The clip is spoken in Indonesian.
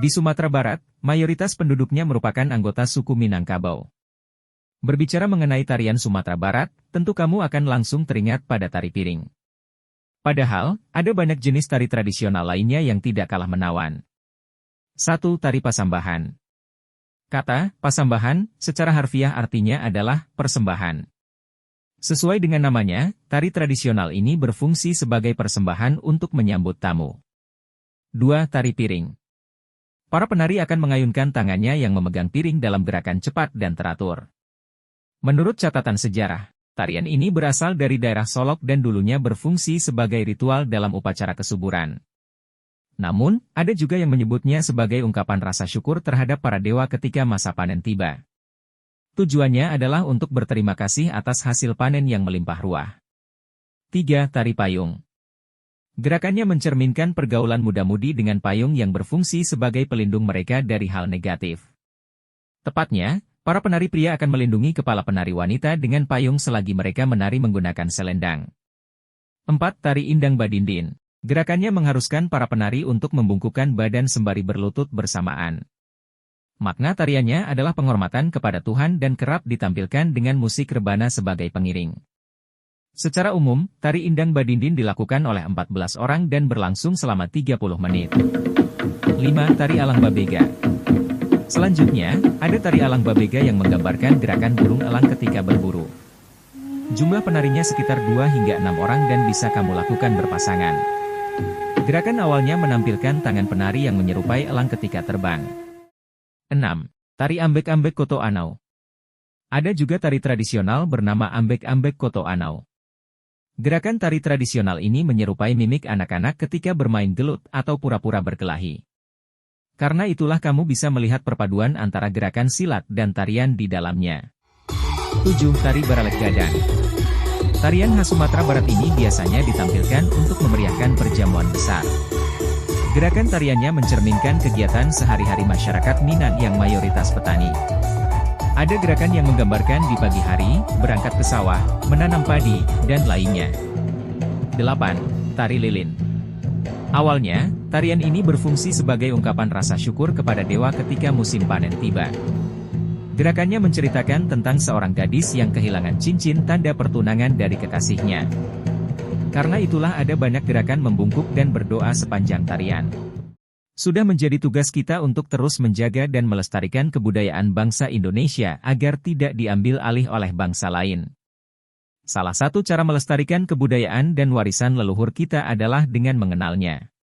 Di Sumatera Barat, mayoritas penduduknya merupakan anggota suku Minangkabau. Berbicara mengenai tarian Sumatera Barat, tentu kamu akan langsung teringat pada tari piring. Padahal, ada banyak jenis tari tradisional lainnya yang tidak kalah menawan. 1. Tari Pasambahan. Kata Pasambahan secara harfiah artinya adalah persembahan. Sesuai dengan namanya, tari tradisional ini berfungsi sebagai persembahan untuk menyambut tamu. 2. Tari Piring. Para penari akan mengayunkan tangannya yang memegang piring dalam gerakan cepat dan teratur. Menurut catatan sejarah, tarian ini berasal dari daerah Solok dan dulunya berfungsi sebagai ritual dalam upacara kesuburan. Namun, ada juga yang menyebutnya sebagai ungkapan rasa syukur terhadap para dewa ketika masa panen tiba. Tujuannya adalah untuk berterima kasih atas hasil panen yang melimpah ruah. 3. Tari Payung. Gerakannya mencerminkan pergaulan muda-mudi dengan payung yang berfungsi sebagai pelindung mereka dari hal negatif. Tepatnya, para penari pria akan melindungi kepala penari wanita dengan payung selagi mereka menari menggunakan selendang. 4. Tari Indang Badindin. Gerakannya mengharuskan para penari untuk membungkukkan badan sembari berlutut bersamaan. Makna tariannya adalah penghormatan kepada Tuhan dan kerap ditampilkan dengan musik rebana sebagai pengiring. Secara umum, tari Indang Badindin dilakukan oleh 14 orang dan berlangsung selama 30 menit. 5. Tari Alang Babega. Selanjutnya, ada tari Alang Babega yang menggambarkan gerakan burung elang ketika berburu. Jumlah penarinya sekitar 2 hingga 6 orang dan bisa kamu lakukan berpasangan. Gerakan awalnya menampilkan tangan penari yang menyerupai elang ketika terbang. 6. Tari Ambek-Ambek Koto Anau. Ada juga tari tradisional bernama Ambek-Ambek Koto Anau. Gerakan tari tradisional ini menyerupai mimik anak-anak ketika bermain gelut atau pura-pura berkelahi. Karena itulah kamu bisa melihat perpaduan antara gerakan silat dan tarian di dalamnya. 7. Tari Baralek Gadang. Tarian khas Sumatera Barat ini biasanya ditampilkan untuk memeriahkan perjamuan besar. Gerakan tariannya mencerminkan kegiatan sehari-hari masyarakat Minang yang mayoritas petani. Ada gerakan yang menggambarkan di pagi hari, berangkat ke sawah, menanam padi, dan lainnya. 8. Tari Lilin. Awalnya, tarian ini berfungsi sebagai ungkapan rasa syukur kepada dewa ketika musim panen tiba. Gerakannya menceritakan tentang seorang gadis yang kehilangan cincin tanda pertunangan dari kekasihnya. Karena itulah ada banyak gerakan membungkuk dan berdoa sepanjang tarian. Sudah menjadi tugas kita untuk terus menjaga dan melestarikan kebudayaan bangsa Indonesia agar tidak diambil alih oleh bangsa lain. Salah satu cara melestarikan kebudayaan dan warisan leluhur kita adalah dengan mengenalnya.